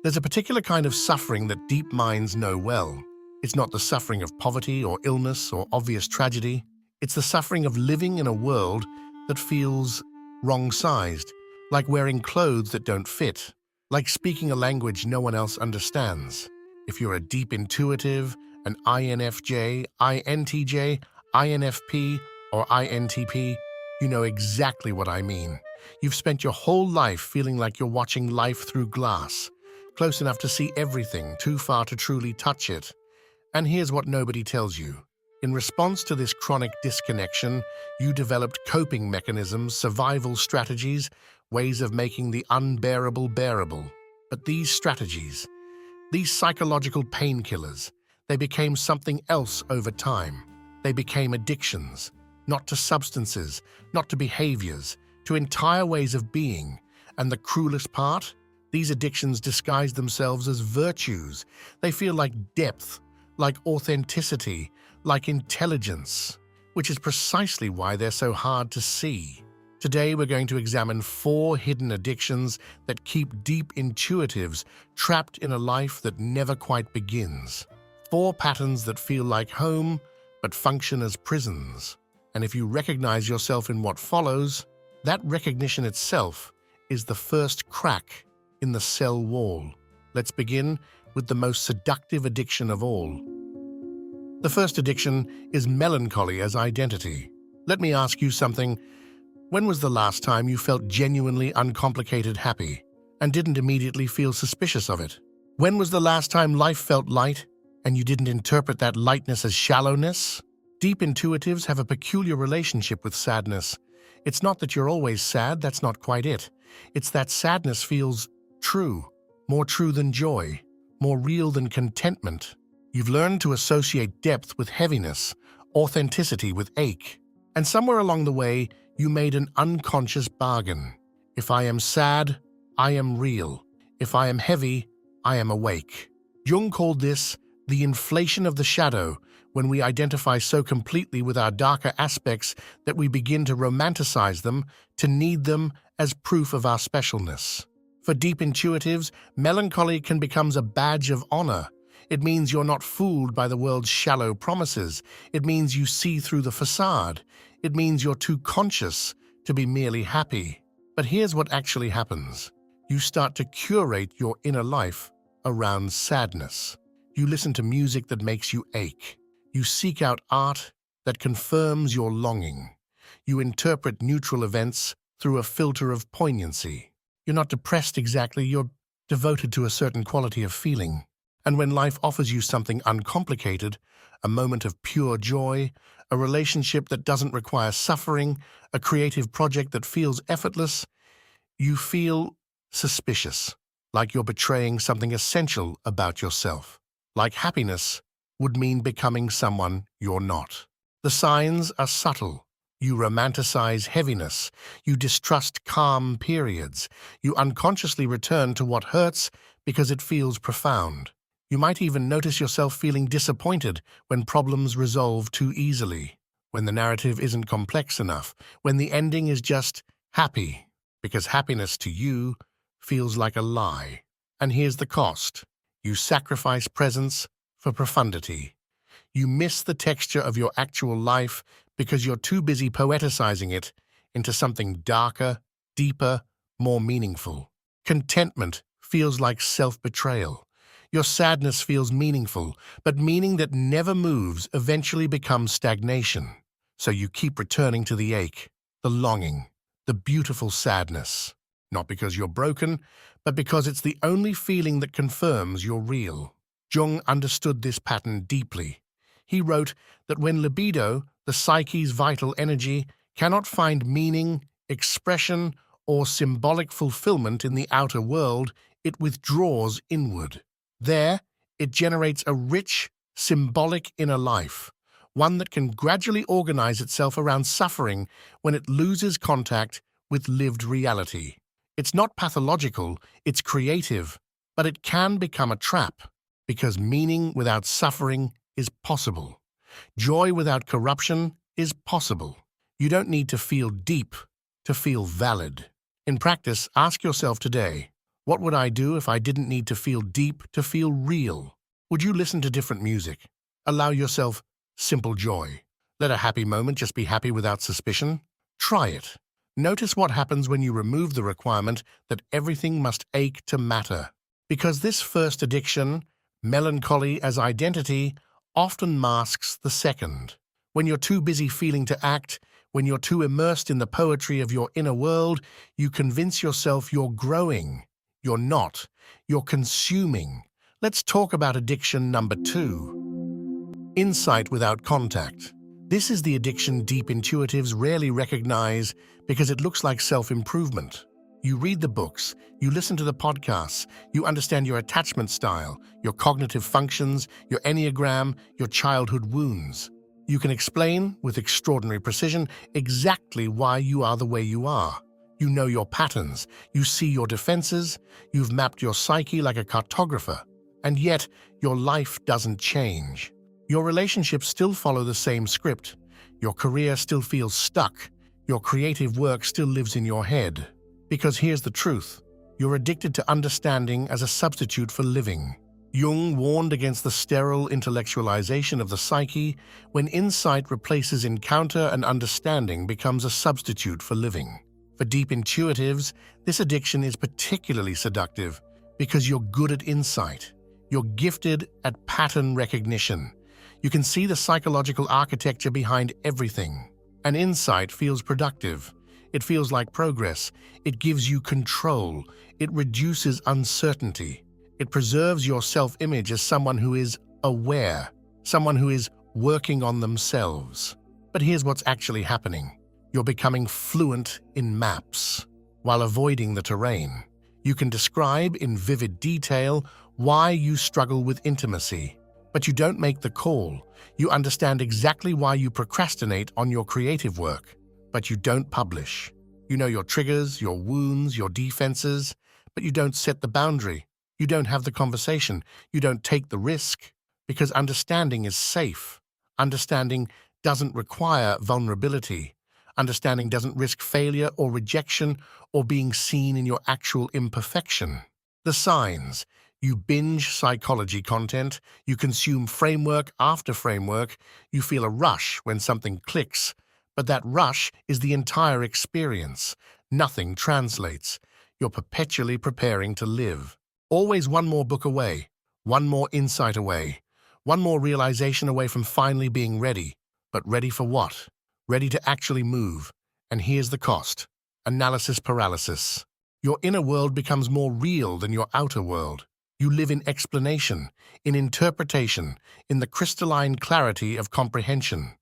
There's a particular kind of suffering that deep minds know well. It's not the suffering of poverty or illness or obvious tragedy. It's the suffering of living in a world that feels wrong-sized, like wearing clothes that don't fit, like speaking a language no one else understands. If you're a deep intuitive, an INFJ, INTJ, INFP, or INTP, you know exactly what I mean. You've spent your whole life feeling like you're watching life through glass, close enough to see everything, too far to truly touch it. And here's what nobody tells you. In response to this chronic disconnection, you developed coping mechanisms, survival strategies, ways of making the unbearable bearable. But these strategies, these psychological painkillers, they became something else over time. They became addictions, not to substances, not to behaviors, to entire ways of being. And the cruelest part? These addictions disguise themselves as virtues. They feel like depth, like authenticity, like intelligence, which is precisely why they're so hard to see. Today, we're going to examine 4 hidden addictions that keep deep intuitives trapped in a life that never quite begins. 4 patterns that feel like home, but function as prisons. And if you recognize yourself in what follows, that recognition itself is the first crack in the cell wall. Let's begin with the most seductive addiction of all. The first addiction is melancholy as identity. Let me ask you something. When was the last time you felt genuinely uncomplicated happy and didn't immediately feel suspicious of it? When was the last time life felt light and you didn't interpret that lightness as shallowness? Deep intuitives have a peculiar relationship with sadness. It's not that you're always sad, that's not quite it. It's that sadness feels true, more true than joy, more real than contentment. You've learned to associate depth with heaviness, authenticity with ache. And somewhere along the way, you made an unconscious bargain. If I am sad, I am real. If I am heavy, I am awake. Jung called this the inflation of the shadow, when we identify so completely with our darker aspects that we begin to romanticize them, to need them as proof of our specialness. For deep intuitives, melancholy can become a badge of honor. It means you're not fooled by the world's shallow promises. It means you see through the facade. It means you're too conscious to be merely happy. But here's what actually happens. You start to curate your inner life around sadness. You listen to music that makes you ache. You seek out art that confirms your longing. You interpret neutral events through a filter of poignancy. You're not depressed exactly, you're devoted to a certain quality of feeling. And when life offers you something uncomplicated, a moment of pure joy, a relationship that doesn't require suffering, a creative project that feels effortless, you feel suspicious, like you're betraying something essential about yourself. Like happiness would mean becoming someone you're not. The signs are subtle. You romanticize heaviness. You distrust calm periods. You unconsciously return to what hurts because it feels profound. You might even notice yourself feeling disappointed when problems resolve too easily, when the narrative isn't complex enough, when the ending is just happy, because happiness to you feels like a lie. And here's the cost. You sacrifice presence for profundity. You miss the texture of your actual life because you're too busy poeticizing it into something darker, deeper, more meaningful. Contentment feels like self-betrayal. Your sadness feels meaningful, but meaning that never moves eventually becomes stagnation. So you keep returning to the ache, the longing, the beautiful sadness. Not because you're broken, but because it's the only feeling that confirms you're real. Jung understood this pattern deeply. He wrote that when libido, the psyche's vital energy, cannot find meaning, expression, or symbolic fulfillment in the outer world, it withdraws inward. There, it generates a rich, symbolic inner life, one that can gradually organize itself around suffering when it loses contact with lived reality. It's not pathological, it's creative, but it can become a trap, because meaning without suffering is possible. Joy without corruption is possible. You don't need to feel deep to feel valid. In practice, ask yourself today, What would I do if I didn't need to feel deep to feel real? Would you listen to different music? Allow yourself simple joy. Let a happy moment just be happy without suspicion. Try it. Notice what happens when you remove the requirement that everything must ache to matter. Because this first addiction, melancholy as identity, often masks the second. When you're too busy feeling to act, when you're too immersed in the poetry of your inner world, you convince yourself you're growing. You're not. You're consuming. Let's talk about addiction number 2. Insight without contact. This is the addiction deep intuitives rarely recognize because it looks like self-improvement. You read the books, you listen to the podcasts, you understand your attachment style, your cognitive functions, your enneagram, your childhood wounds. You can explain, with extraordinary precision, exactly why you are the way you are. You know your patterns, you see your defenses, you've mapped your psyche like a cartographer. And yet, your life doesn't change. Your relationships still follow the same script. Your career still feels stuck. Your creative work still lives in your head. Because here's the truth. You're addicted to understanding as a substitute for living. Jung warned against the sterile intellectualization of the psyche when insight replaces encounter and understanding becomes a substitute for living. For deep intuitives, this addiction is particularly seductive because you're good at insight. You're gifted at pattern recognition. You can see the psychological architecture behind everything. An insight feels productive. It feels like progress. It gives you control. It reduces uncertainty. It preserves your self-image as someone who is aware, someone who is working on themselves. But here's what's actually happening. You're becoming fluent in maps while avoiding the terrain. You can describe in vivid detail why you struggle with intimacy, but you don't make the call. You understand exactly why you procrastinate on your creative work, but you don't publish. You know your triggers, your wounds, your defenses, but you don't set the boundary. You don't have the conversation. You don't take the risk, because understanding is safe. Understanding doesn't require vulnerability. Understanding doesn't risk failure or rejection or being seen in your actual imperfection. The signs. You binge psychology content, you consume framework after framework, you feel a rush when something clicks, but that rush is the entire experience. Nothing translates. You're perpetually preparing to live. Always one more book away, one more insight away, one more realization away from finally being ready. But ready for what? Ready to actually move. And here's the cost. Analysis paralysis. Your inner world becomes more real than your outer world. You live in explanation, in interpretation, in the crystalline clarity of comprehension,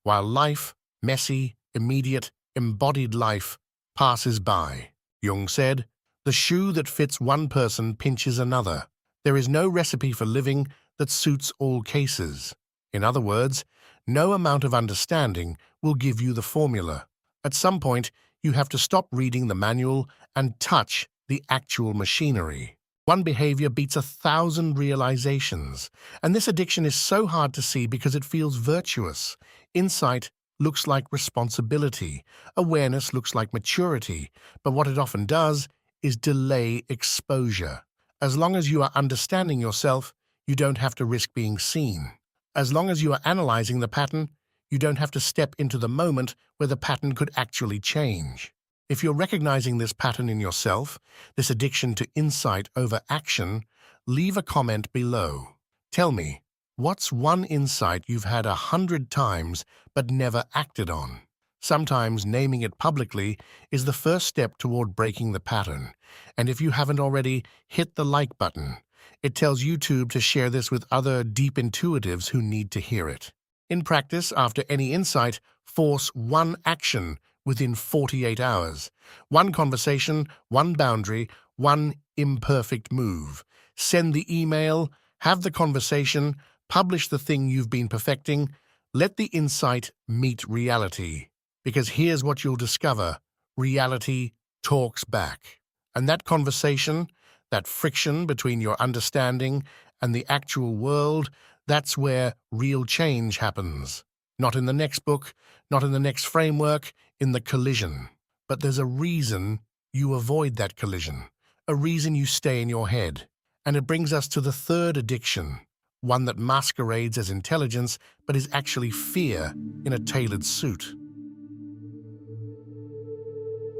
while life, messy, immediate, embodied life, passes by. Jung said, "The shoe that fits one person pinches another." There is no recipe for living that suits all cases. In other words, no amount of understanding will give you the formula. At some point, you have to stop reading the manual and touch the actual machinery. One behavior beats 1,000 realizations, and this addiction is so hard to see because it feels virtuous. Insight looks like responsibility. Awareness looks like maturity, but what it often does is delay exposure. As long as you are understanding yourself, you don't have to risk being seen. As long as you are analyzing the pattern, you don't have to step into the moment where the pattern could actually change. If you're recognizing this pattern in yourself, this addiction to insight over action, leave a comment below. Tell me, what's one insight you've had 100 times but never acted on? Sometimes naming it publicly is the first step toward breaking the pattern. And if you haven't already, hit the like button. It tells YouTube to share this with other deep intuitives who need to hear it. In practice, after any insight, force one action within 48 hours. One conversation, one boundary, one imperfect move. Send the email, have the conversation, publish the thing you've been perfecting. Let the insight meet reality. Because here's what you'll discover. Reality talks back. And that conversation, that friction between your understanding and the actual world, that's where real change happens. Not in the next book, not in the next framework, in the collision. But there's a reason you avoid that collision. a reason you stay in your head. And it brings us to the third addiction, one that masquerades as intelligence but is actually fear in a tailored suit.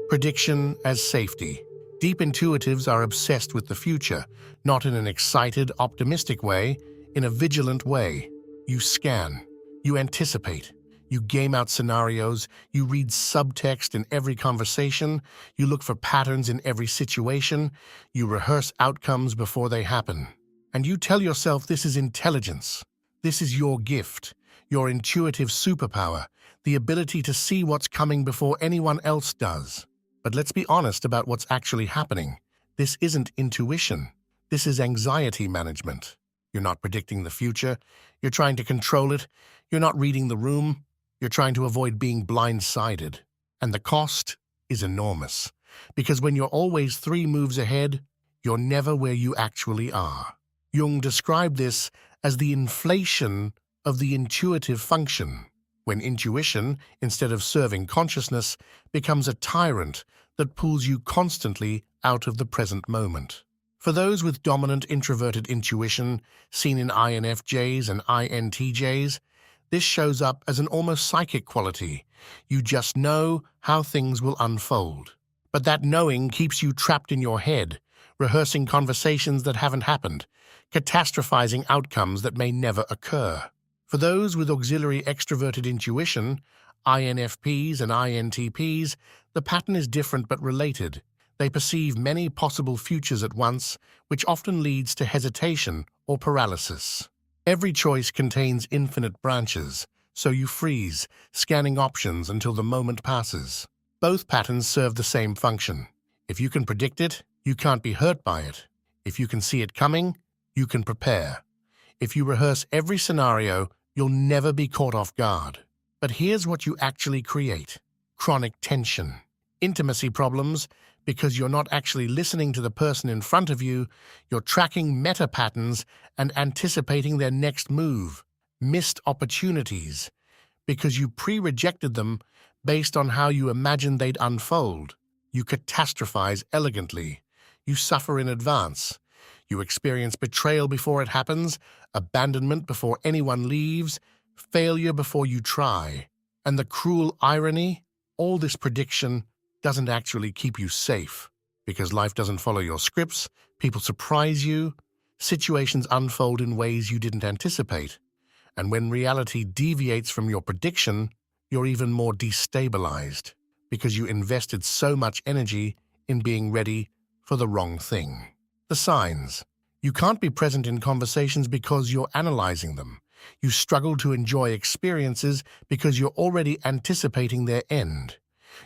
Prediction as safety. Deep intuitives are obsessed with the future, not in an excited, optimistic way, in a vigilant way. You scan, you anticipate, you game out scenarios, you read subtext in every conversation, you look for patterns in every situation, you rehearse outcomes before they happen. And you tell yourself this is intelligence. This is your gift, your intuitive superpower, the ability to see what's coming before anyone else does. But let's be honest about what's actually happening. This isn't intuition. This is anxiety management. You're not predicting the future. You're trying to control it. You're not reading the room. You're trying to avoid being blindsided. And the cost is enormous. Because when you're always 3 moves ahead, you're never where you actually are. Jung described this as the inflation of the intuitive function, when intuition, instead of serving consciousness, becomes a tyrant that pulls you constantly out of the present moment. For those with dominant introverted intuition, seen in INFJs and INTJs, this shows up as an almost psychic quality. You just know how things will unfold. But that knowing keeps you trapped in your head, rehearsing conversations that haven't happened, catastrophizing outcomes that may never occur. For those with auxiliary extroverted intuition, INFPs and INTPs, the pattern is different but related. They perceive many possible futures at once, which often leads to hesitation or paralysis. Every choice contains infinite branches, so you freeze, scanning options until the moment passes. Both patterns serve the same function. If you can predict it, you can't be hurt by it. If you can see it coming, you can prepare. If you rehearse every scenario, you'll never be caught off guard. But here's what you actually create: chronic tension, intimacy problems, because you're not actually listening to the person in front of you, you're tracking meta patterns and anticipating their next move, missed opportunities, because you pre-rejected them based on how you imagined they'd unfold. You catastrophize elegantly. You suffer in advance. You experience betrayal before it happens, abandonment before anyone leaves, failure before you try. And the cruel irony, all this prediction doesn't actually keep you safe, because life doesn't follow your scripts, people surprise you, situations unfold in ways you didn't anticipate. And when reality deviates from your prediction, you're even more destabilized, because you invested so much energy in being ready for the wrong thing. The signs. You can't be present in conversations because you're analyzing them. You struggle to enjoy experiences because you're already anticipating their end.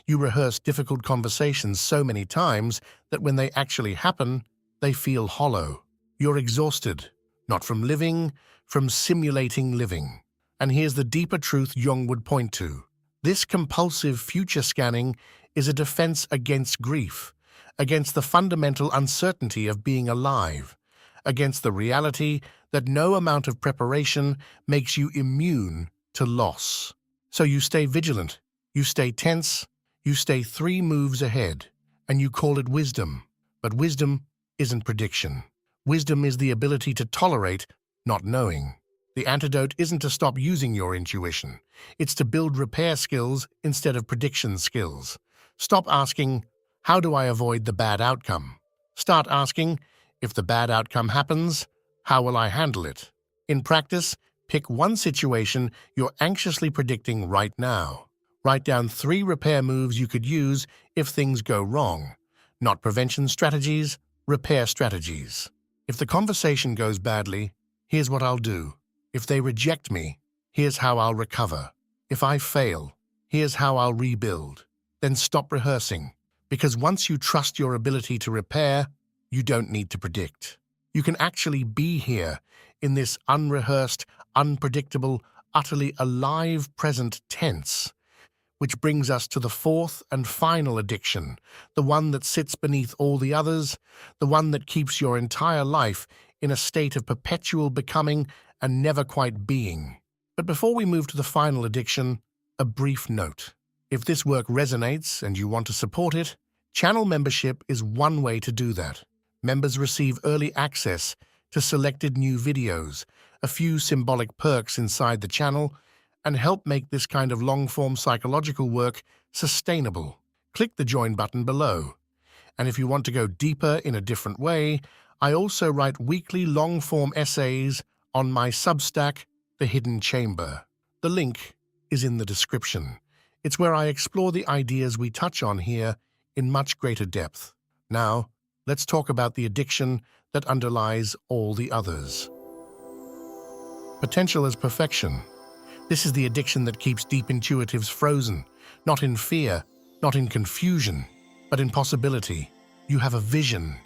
You rehearse difficult conversations so many times that when they actually happen, they feel hollow. You're exhausted, not from living, from simulating living. And here's the deeper truth Jung would point to. This compulsive future scanning is a defense against grief, against the fundamental uncertainty of being alive, against the reality that no amount of preparation makes you immune to loss. So you stay vigilant, you stay tense, you stay 3 moves ahead, and you call it wisdom. But wisdom isn't prediction. Wisdom is the ability to tolerate not knowing. The antidote isn't to stop using your intuition. It's to build repair skills instead of prediction skills. Stop asking, how do I avoid the bad outcome? Start asking, if the bad outcome happens, how will I handle it? In practice, pick one situation you're anxiously predicting right now. Write down 3 repair moves you could use if things go wrong. Not prevention strategies, repair strategies. If the conversation goes badly, here's what I'll do. If they reject me, here's how I'll recover. If I fail, here's how I'll rebuild. Then stop rehearsing, because once you trust your ability to repair, you don't need to predict. You can actually be here in this unrehearsed, unpredictable, utterly alive present tense. Which brings us to the 4th and final addiction, the one that sits beneath all the others, the one that keeps your entire life in a state of perpetual becoming and never quite being. But before we move to the final addiction, a brief note. If this work resonates and you want to support it, channel membership is one way to do that. Members receive early access to selected new videos, a few symbolic perks inside the channel, and help make this kind of long-form psychological work sustainable. Click the join button below. And if you want to go deeper in a different way, I also write weekly long-form essays on my Substack, The Hidden Chamber. The link is in the description. It's where I explore the ideas we touch on here in much greater depth. Now, let's talk about the addiction that underlies all the others. Potential as perfection. This is the addiction that keeps deep intuitives frozen, not in fear, not in confusion, but in possibility. You have a vision,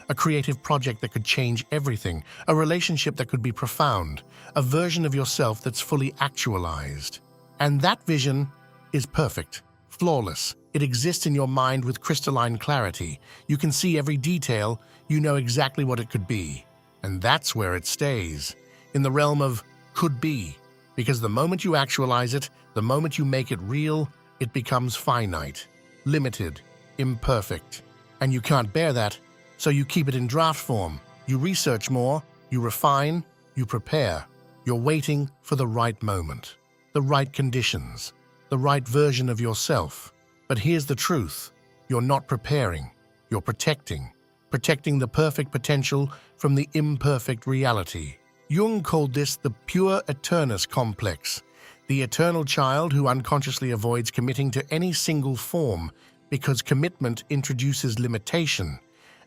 a creative project that could change everything, a relationship that could be profound, a version of yourself that's fully actualized. And that vision is perfect, flawless. It exists in your mind with crystalline clarity. You can see every detail, you know exactly what it could be. And that's where it stays, in the realm of could be. Because the moment you actualize it, the moment you make it real, it becomes finite, limited, imperfect. And you can't bear that, so you keep it in draft form. You research more, you refine, you prepare. You're waiting for the right moment, the right conditions, the right version of yourself. But here's the truth. You're not preparing, you're protecting the perfect potential from the imperfect reality. Jung called this the pure eternus complex, the eternal child who unconsciously avoids committing to any single form because commitment introduces limitation,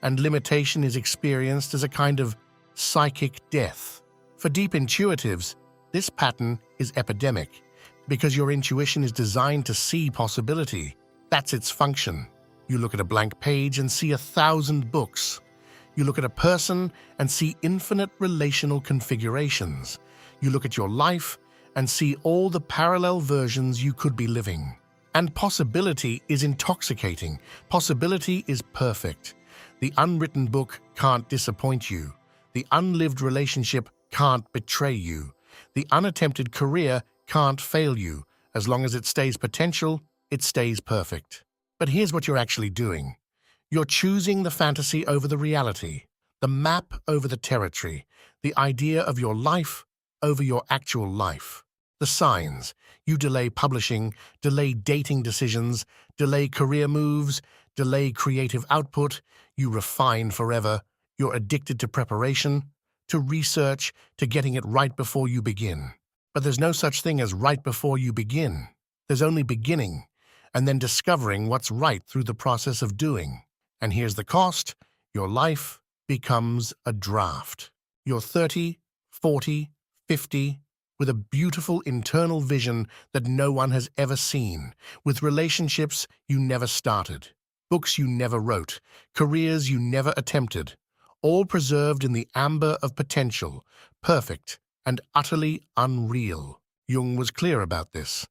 and limitation is experienced as a kind of psychic death. For deep intuitives, this pattern is epidemic because your intuition is designed to see possibility. That's its function. You look at a blank page and see 1,000 books. You look at a person and see infinite relational configurations. You look at your life and see all the parallel versions you could be living. And possibility is intoxicating. Possibility is perfect. The unwritten book can't disappoint you. The unlived relationship can't betray you. The unattempted career can't fail you. As long as it stays potential, it stays perfect. But here's what you're actually doing. You're choosing the fantasy over the reality, the map over the territory, the idea of your life over your actual life. The signs. You delay publishing, delay dating decisions, delay career moves, delay creative output. You refine forever. You're addicted to preparation, to research, to getting it right before you begin. But there's no such thing as right before you begin. There's only beginning, and then discovering what's right through the process of doing. And here's the cost. Your life becomes a draft. You're 30, 40, 50, with a beautiful internal vision that no one has ever seen, with relationships you never started, books you never wrote, careers you never attempted, all preserved in the amber of potential, perfect and utterly unreal. Jung was clear about this.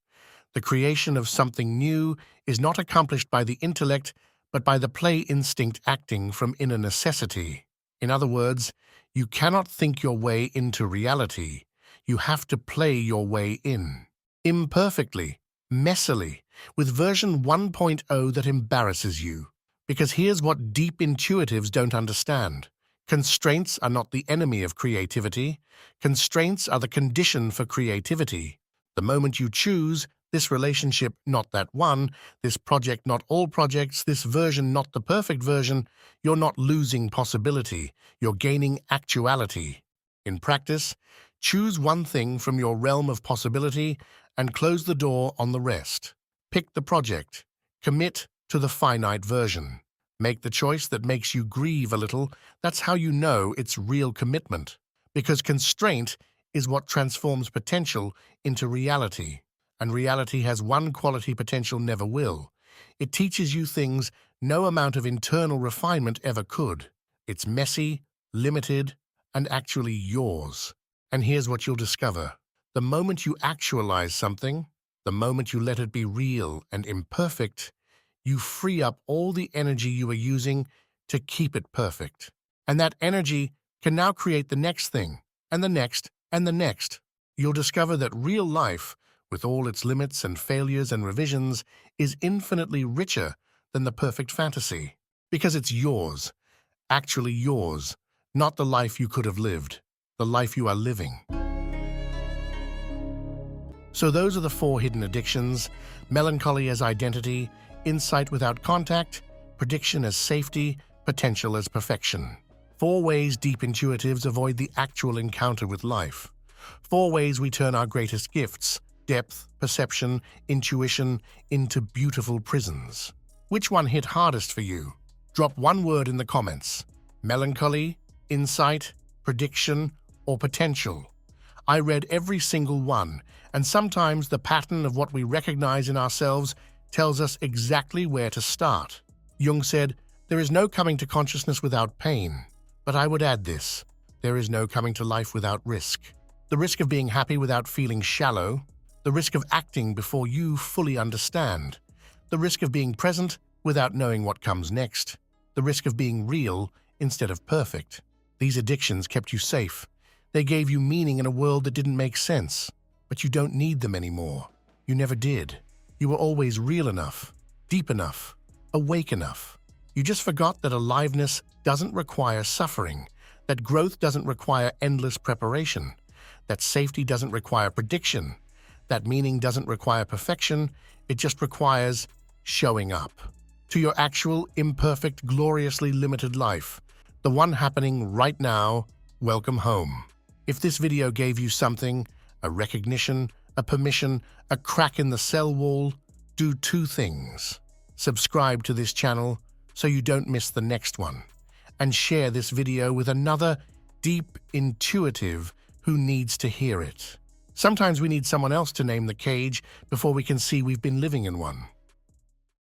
The creation of something new is not accomplished by the intellect, but by the play instinct acting from inner necessity. In other words, you cannot think your way into reality. You have to play your way in. Imperfectly, messily, with version 1.0 that embarrasses you. Because here's what deep intuitives don't understand. Constraints are not the enemy of creativity. Constraints are the condition for creativity. The moment you choose, this relationship, not that one, this project, not all projects, this version, not the perfect version, you're not losing possibility, you're gaining actuality. In practice, choose one thing from your realm of possibility and close the door on the rest. Pick the project. Commit to the finite version. Make the choice that makes you grieve a little. That's how you know it's real commitment. Because constraint is what transforms potential into reality. And reality has one quality potential never will. It teaches you things no amount of internal refinement ever could. It's messy, limited, and actually yours. And here's what you'll discover. The moment you actualize something, the moment you let it be real and imperfect, you free up all the energy you are using to keep it perfect. And that energy can now create the next thing, and the next, and the next. You'll discover that real life, with all its limits and failures and revisions, is infinitely richer than the perfect fantasy, because it's yours, actually yours, not the life you could have lived, the life you are living. So those are the 4 hidden addictions: melancholy as identity, insight without contact, prediction as safety, potential as perfection. 4 ways deep intuitives avoid the actual encounter with life. 4 ways we turn our greatest gifts, depth, perception, intuition, into beautiful prisons. Which one hit hardest for you? Drop one word in the comments: melancholy, insight, prediction, or potential. I read every single one, and sometimes the pattern of what we recognize in ourselves tells us exactly where to start. Jung said, "There is no coming to consciousness without pain." But I would add this: there is no coming to life without risk. The risk of being happy without feeling shallow, the risk of acting before you fully understand, the risk of being present without knowing what comes next, the risk of being real instead of perfect. These addictions kept you safe. They gave you meaning in a world that didn't make sense. But you don't need them anymore. You never did. You were always real enough, deep enough, awake enough. You just forgot that aliveness doesn't require suffering, that growth doesn't require endless preparation, that safety doesn't require prediction, that meaning doesn't require perfection. It just requires showing up to your actual, imperfect, gloriously limited life, the one happening right now. Welcome home. If this video gave you something, a recognition, a permission, a crack in the cell wall, do 2 things. Subscribe to this channel so you don't miss the next one, and share this video with another deep intuitive who needs to hear it. Sometimes we need someone else to name the cage before we can see we've been living in one.